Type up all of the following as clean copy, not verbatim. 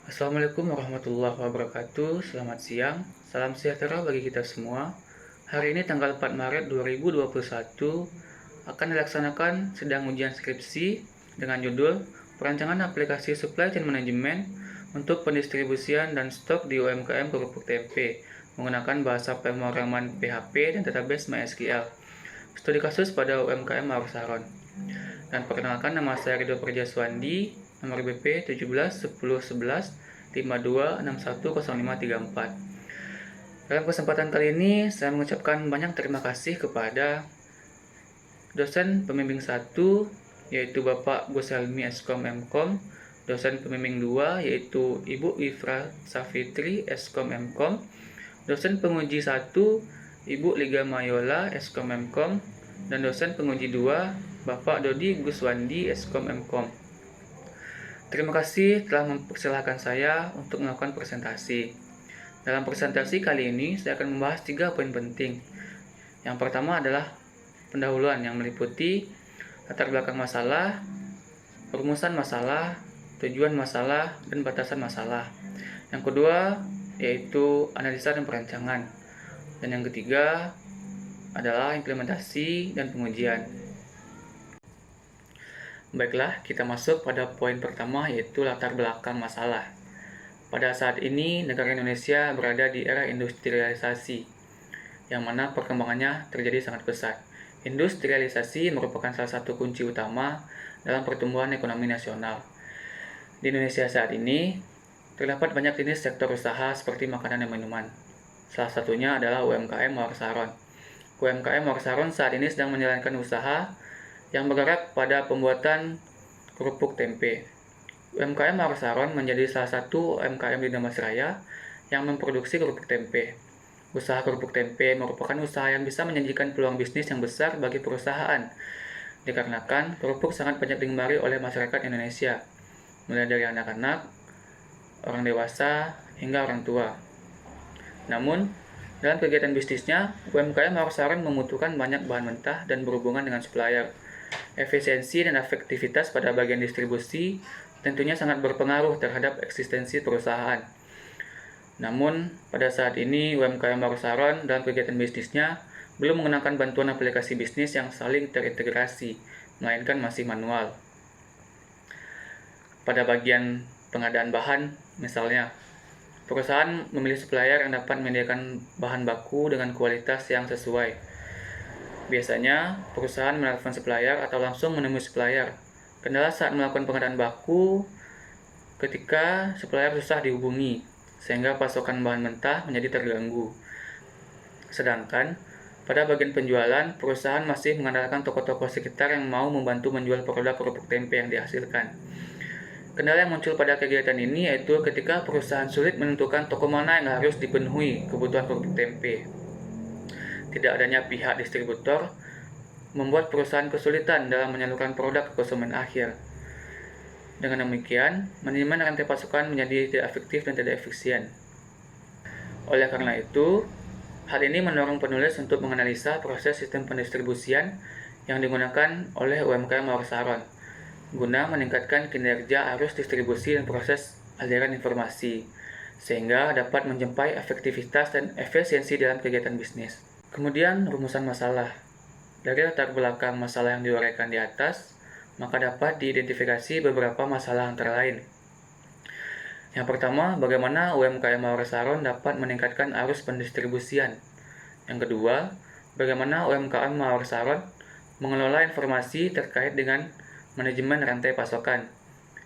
Assalamualaikum warahmatullahi wabarakatuh. Selamat siang. Salam sejahtera bagi kita semua. Hari ini tanggal 4 Maret 2021 akan dilaksanakan sidang ujian skripsi dengan judul Perancangan Aplikasi Supply Chain Management untuk pendistribusian dan stok di UMKM kerupuk tempe menggunakan bahasa pemrograman PHP dan database MySQL. Studi kasus pada UMKM Mawar Saron. Dan perkenalkan, nama saya Ridho Perjaswandi, nomor BP 17 10 11 52 61 0534. Dalam kesempatan kali ini, saya mengucapkan banyak terima kasih kepada dosen pembimbing 1, yaitu Bapak Gus Helmi Eskom Mkom, dosen pembimbing 2, yaitu Ibu Ifra Safitri Eskom Mkom, dosen penguji 1, Ibu Liga Mayola Eskom Mkom, dan dosen penguji 2, Bapak Dodi Guswandi Eskom Mkom. Terima kasih telah mempersilahkan saya untuk melakukan presentasi. Dalam presentasi kali ini, saya akan membahas 3 poin penting. Yang pertama adalah pendahuluan yang meliputi latar belakang masalah, rumusan masalah, tujuan masalah, dan batasan masalah. Yang kedua yaitu analisa dan perancangan. Dan yang ketiga adalah implementasi dan pengujian. Baiklah, kita masuk pada poin pertama, yaitu latar belakang masalah. Pada saat ini, negara Indonesia berada di era industrialisasi, yang mana perkembangannya terjadi sangat pesat. Industrialisasi merupakan salah satu kunci utama dalam pertumbuhan ekonomi nasional. Di Indonesia saat ini, terdapat banyak jenis sektor usaha seperti makanan dan minuman. Salah satunya adalah UMKM Mawar Saron. UMKM Mawar Saron saat ini sedang menjalankan usaha yang bergerak pada pembuatan kerupuk tempe. UMKM Mawar Saron menjadi salah satu UMKM di Damastraya yang memproduksi kerupuk tempe. Usaha kerupuk tempe merupakan usaha yang bisa menjanjikan peluang bisnis yang besar bagi perusahaan, dikarenakan kerupuk sangat banyak digemari oleh masyarakat Indonesia, mulai dari anak-anak, orang dewasa, hingga orang tua. Namun, dalam kegiatan bisnisnya, UMKM Mawar Saron membutuhkan banyak bahan mentah dan berhubungan dengan supplier. Efisiensi dan efektivitas pada bagian distribusi tentunya sangat berpengaruh terhadap eksistensi perusahaan. Namun, pada saat ini UMKM Mawar Saron dalam kegiatan bisnisnya belum menggunakan bantuan aplikasi bisnis yang saling terintegrasi, melainkan masih manual. Pada bagian pengadaan bahan, misalnya, perusahaan memilih supplier yang dapat menyediakan bahan baku dengan kualitas yang sesuai. Biasanya, perusahaan menelpon supplier atau langsung menemui supplier. Kendala saat melakukan pengadaan baku ketika supplier susah dihubungi, sehingga pasokan bahan mentah menjadi terganggu. Sedangkan, pada bagian penjualan, perusahaan masih mengandalkan toko-toko sekitar yang mau membantu menjual produk kerupuk tempe yang dihasilkan. Kendala yang muncul pada kegiatan ini yaitu ketika perusahaan sulit menentukan toko mana yang harus dipenuhi kebutuhan kerupuk tempe. Tidak adanya pihak distributor membuat perusahaan kesulitan dalam menyalurkan produk ke konsumen akhir. Dengan demikian, manajemen rantai pasokan menjadi tidak efektif dan tidak efisien. Oleh karena itu, hal ini mendorong penulis untuk menganalisa proses sistem pendistribusian yang digunakan oleh UMKM Mawar Saron, guna meningkatkan kinerja arus distribusi dan proses aliran informasi, sehingga dapat mencapai efektivitas dan efisiensi dalam kegiatan bisnis. Kemudian, rumusan masalah. Dari latar belakang masalah yang diuraikan di atas, maka dapat diidentifikasi beberapa masalah antara lain. Yang pertama, bagaimana UMKM Mawar Saron dapat meningkatkan arus pendistribusian. Yang kedua, bagaimana UMKM Mawar Saron mengelola informasi terkait dengan manajemen rantai pasokan.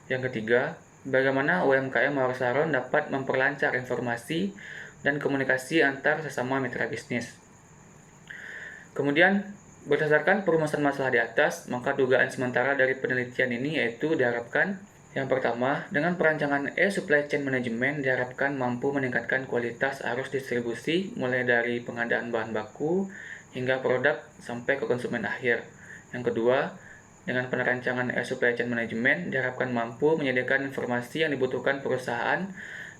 Yang ketiga, bagaimana UMKM Mawar Saron dapat memperlancar informasi dan komunikasi antar sesama mitra bisnis. Kemudian, berdasarkan perumusan masalah di atas, maka dugaan sementara dari penelitian ini yaitu diharapkan yang pertama, dengan perancangan e-supply chain management diharapkan mampu meningkatkan kualitas arus distribusi mulai dari pengadaan bahan baku hingga produk sampai ke konsumen akhir. Yang kedua, dengan perancangan e-supply chain management diharapkan mampu menyediakan informasi yang dibutuhkan perusahaan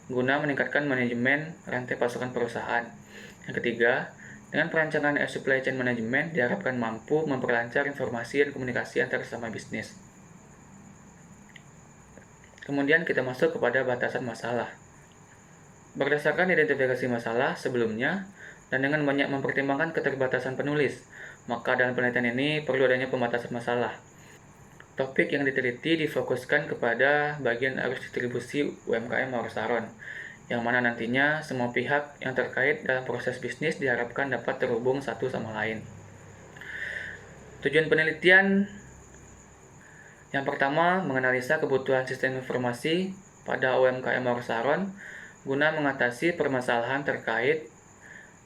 guna meningkatkan manajemen rantai pasokan perusahaan. Yang ketiga, dengan perancangan e-supply chain management diharapkan mampu memperlancar informasi dan komunikasi antar sesama bisnis. Kemudian kita masuk kepada batasan masalah. Berdasarkan identifikasi masalah sebelumnya, dan dengan banyak mempertimbangkan keterbatasan penulis, maka dalam penelitian ini perlu adanya pembatasan masalah. Topik yang diteliti difokuskan kepada bagian arus distribusi UMKM Mawar Saron, yang mana nantinya semua pihak yang terkait dalam proses bisnis diharapkan dapat terhubung satu sama lain. Tujuan penelitian yang pertama, menganalisa kebutuhan sistem informasi pada UMKM Mawar Saron guna mengatasi permasalahan terkait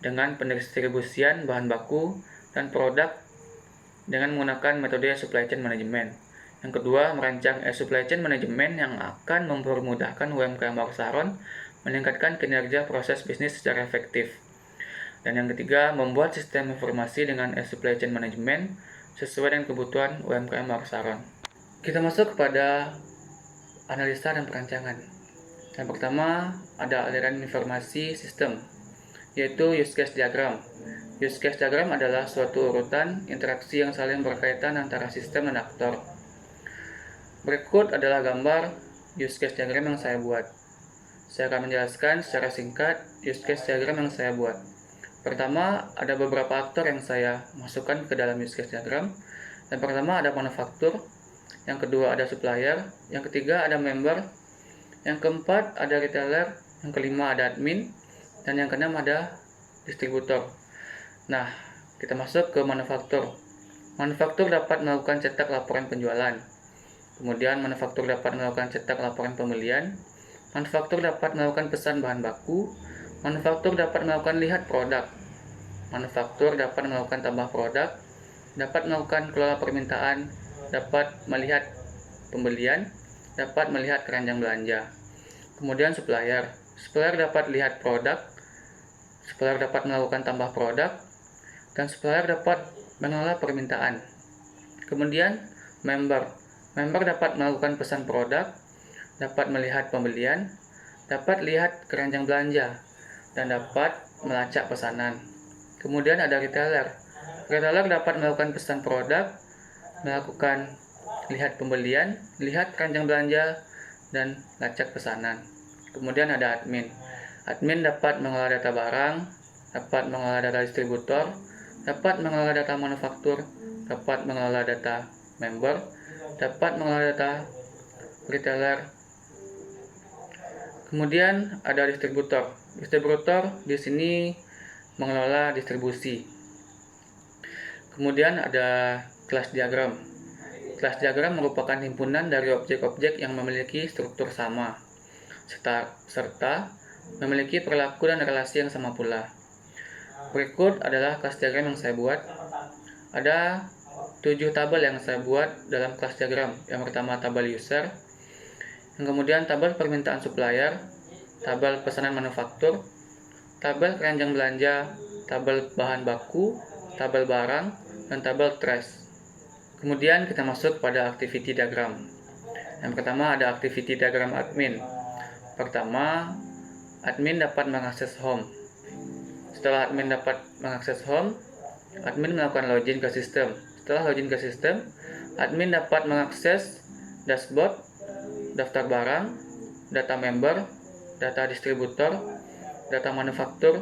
dengan pendistribusian bahan baku dan produk dengan menggunakan metode supply chain management. Yang kedua, merancang supply chain management yang akan mempermudahkan UMKM Mawar Saron meningkatkan kinerja proses bisnis secara efektif. Dan yang ketiga, membuat sistem informasi dengan supply chain management sesuai dengan kebutuhan UMKM Mawar Saron. Kita masuk kepada analisa dan perancangan. Yang pertama, ada aliran informasi sistem, yaitu use case diagram. Use case diagram adalah suatu urutan interaksi yang saling berkaitan antara sistem dan aktor. Berikut adalah gambar use case diagram yang saya buat. Saya akan menjelaskan secara singkat use case diagram yang saya buat. Pertama, ada beberapa aktor yang saya masukkan ke dalam use case diagram. Yang pertama ada manufaktur, yang kedua ada supplier, yang ketiga ada member, yang keempat ada retailer, yang kelima ada admin, dan yang keenam ada distributor. Nah, kita masuk ke manufaktur. Manufaktur dapat melakukan cetak laporan penjualan. Kemudian manufaktur dapat melakukan cetak laporan pembelian. Manufaktur dapat melakukan pesan bahan baku. Manufaktur dapat melakukan lihat produk. Manufaktur dapat melakukan tambah produk. Dapat melakukan kelola permintaan. Dapat melihat pembelian. Dapat melihat keranjang belanja. Kemudian supplier. Supplier dapat lihat produk. Supplier dapat melakukan tambah produk. Dan supplier dapat mengelola permintaan. Kemudian member. Member dapat melakukan pesan produk, dapat melihat pembelian, dapat lihat keranjang belanja, dan dapat melacak pesanan. Kemudian ada retailer. Retailer dapat melakukan pesan produk, melakukan lihat pembelian, lihat keranjang belanja, dan lacak pesanan. Kemudian ada admin. Admin dapat mengelola data barang, dapat mengelola data distributor, dapat mengelola data manufaktur, dapat mengelola data member, dapat mengelola data retailer. Kemudian ada distributor. Distributor di sini mengelola distribusi. Kemudian ada kelas diagram. Kelas diagram merupakan himpunan dari objek-objek yang memiliki struktur sama, serta memiliki perilaku dan relasi yang sama pula. Berikut adalah kelas diagram yang saya buat. Ada 7 tabel yang saya buat dalam kelas diagram. Yang pertama tabel user, yang kemudian tabel permintaan supplier, tabel pesanan manufaktur, tabel keranjang belanja, tabel bahan baku, tabel barang, dan tabel trace. Kemudian kita masuk pada activity diagram. Yang pertama ada activity diagram admin. Pertama, admin dapat mengakses home. Setelah admin dapat mengakses home, admin melakukan login ke sistem. Setelah login ke sistem, admin dapat mengakses dashboard, daftar barang, data member, data distributor, data manufaktur,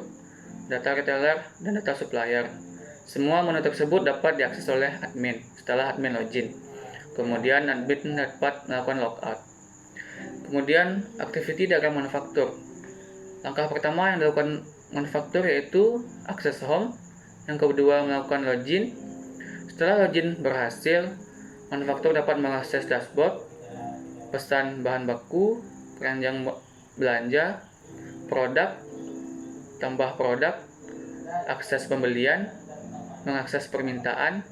data retailer, dan data supplier. Semua menu tersebut dapat diakses oleh admin setelah admin login. Kemudian admin dapat melakukan logout. Kemudian activity diagram manufaktur. Langkah pertama yang dilakukan manufaktur yaitu akses home. Yang kedua melakukan login. Setelah login berhasil, manufaktur dapat mengakses dashboard, pesan bahan baku, keranjang belanja, produk, tambah produk, akses pembelian, mengakses permintaan,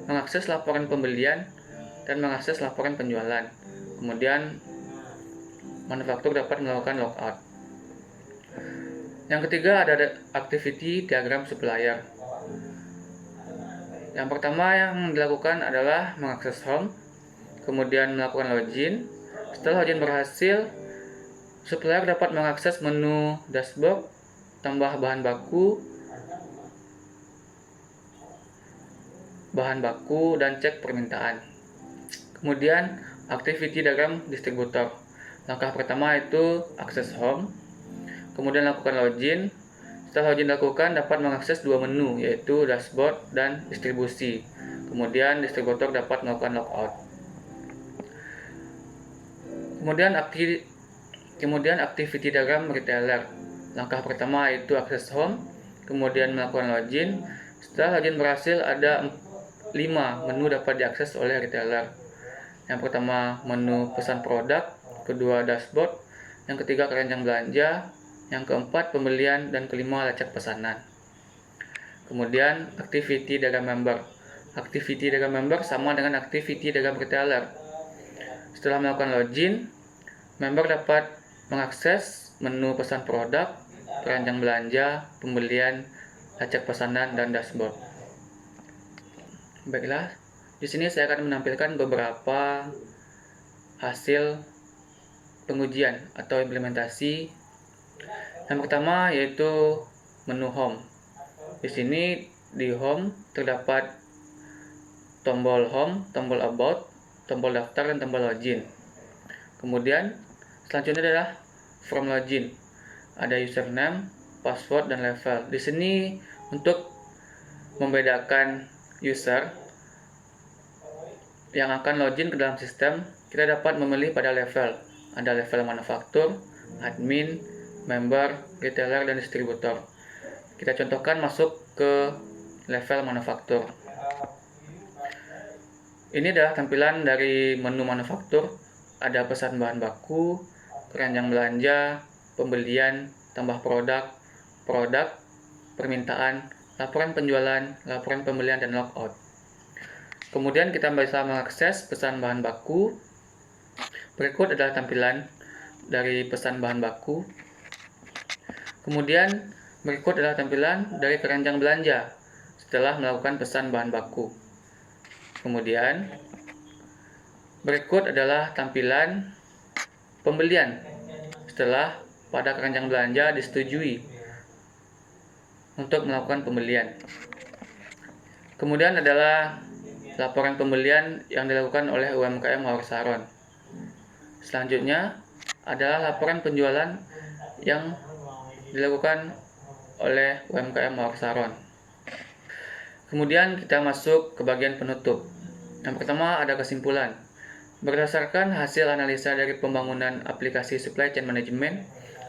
mengakses laporan pembelian, dan mengakses laporan penjualan. Kemudian manufaktur dapat melakukan logout. Yang ketiga ada activity diagram supplier. Yang pertama yang dilakukan adalah mengakses home, kemudian melakukan login. Setelah login berhasil, supplier dapat mengakses menu dashboard, tambah bahan baku dan cek permintaan. Kemudian activity diagram distributor. Langkah pertama itu akses home, kemudian lakukan login. Setelah login dilakukan, dapat mengakses dua menu, yaitu dashboard dan distribusi. Kemudian distributor dapat melakukan logout. Kemudian activity diagram retailer. Langkah pertama itu akses home, kemudian melakukan login. Setelah login berhasil, ada 5 menu dapat diakses oleh retailer. Yang pertama menu pesan produk, kedua dashboard, yang ketiga keranjang belanja, yang keempat pembelian, dan kelima lacak pesanan. Kemudian activity diagram member. Activity diagram member sama dengan activity diagram retailer. Setelah melakukan login, member dapat mengakses menu pesan produk, keranjang belanja, pembelian, lacak pesanan, dan dashboard. Baiklah, di sini saya akan menampilkan beberapa hasil pengujian atau implementasi. Yang pertama yaitu menu home. Di sini di home terdapat tombol home, tombol about, tombol daftar, dan tombol login. Kemudian selanjutnya adalah from login. Ada username, password, dan level. Di sini untuk membedakan user yang akan login ke dalam sistem, kita dapat memilih pada level. Ada level manufaktur, admin, member, retailer, dan distributor. Kita contohkan masuk ke level manufaktur. Ini adalah tampilan dari menu manufaktur. Ada pesan bahan baku, keranjang belanja, pembelian, tambah produk, permintaan, laporan penjualan, laporan pembelian, dan logout. Kemudian kita bisa mengakses pesan bahan baku. Berikut adalah tampilan dari pesan bahan baku. Kemudian berikut adalah tampilan dari keranjang belanja setelah melakukan pesan bahan baku. Kemudian berikut adalah tampilan pembelian setelah pada keranjang belanja disetujui untuk melakukan pembelian. Kemudian adalah laporan pembelian yang dilakukan oleh UMKM Mawar Saron. Selanjutnya adalah laporan penjualan yang dilakukan oleh UMKM Mawar Saron. Kemudian kita masuk ke bagian penutup. Yang pertama ada kesimpulan. Berdasarkan hasil analisa dari pembangunan aplikasi supply chain management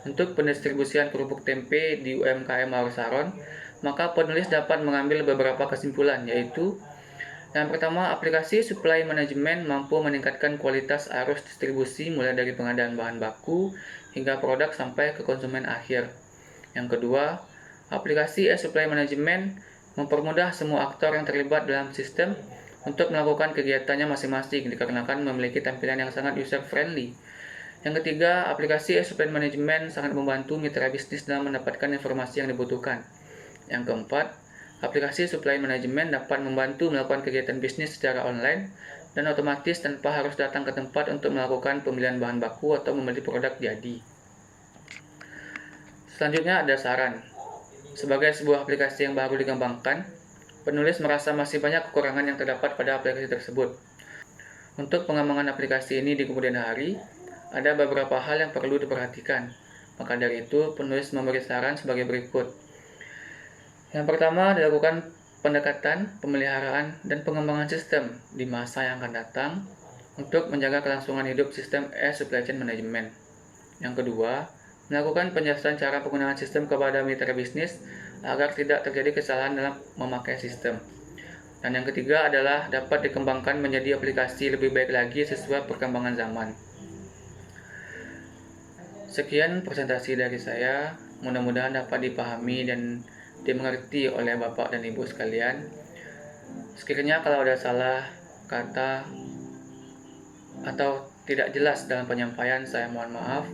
untuk pendistribusian kerupuk tempe di UMKM Mawar Saron, maka penulis dapat mengambil beberapa kesimpulan, yaitu yang pertama, aplikasi supply management mampu meningkatkan kualitas arus distribusi mulai dari pengadaan bahan baku hingga produk sampai ke konsumen akhir. Yang kedua, aplikasi e-supply management mempermudah semua aktor yang terlibat dalam sistem untuk melakukan kegiatannya masing-masing dikarenakan memiliki tampilan yang sangat user-friendly. Yang ketiga, aplikasi e-supply management sangat membantu mitra bisnis dalam mendapatkan informasi yang dibutuhkan. Yang keempat, aplikasi supply management dapat membantu melakukan kegiatan bisnis secara online dan otomatis tanpa harus datang ke tempat untuk melakukan pembelian bahan baku atau membeli produk jadi. Selanjutnya ada saran. Sebagai sebuah aplikasi yang baru dikembangkan, penulis merasa masih banyak kekurangan yang terdapat pada aplikasi tersebut. Untuk pengembangan aplikasi ini di kemudian hari, ada beberapa hal yang perlu diperhatikan. Maka dari itu, penulis memberi saran sebagai berikut. Yang pertama, dilakukan pendekatan, pemeliharaan, dan pengembangan sistem di masa yang akan datang untuk menjaga kelangsungan hidup sistem e-supply chain management. Yang kedua, melakukan penjelasan cara penggunaan sistem kepada mitra bisnis agar tidak terjadi kesalahan dalam memakai sistem. Dan yang ketiga adalah dapat dikembangkan menjadi aplikasi lebih baik lagi sesuai perkembangan zaman. Sekian presentasi dari saya, mudah-mudahan dapat dipahami dan dimengerti oleh Bapak dan Ibu sekalian. Sekiranya kalau ada salah kata atau tidak jelas dalam penyampaian, saya mohon maaf.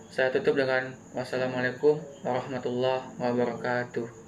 Saya tutup dengan wassalamualaikum warahmatullahi wabarakatuh.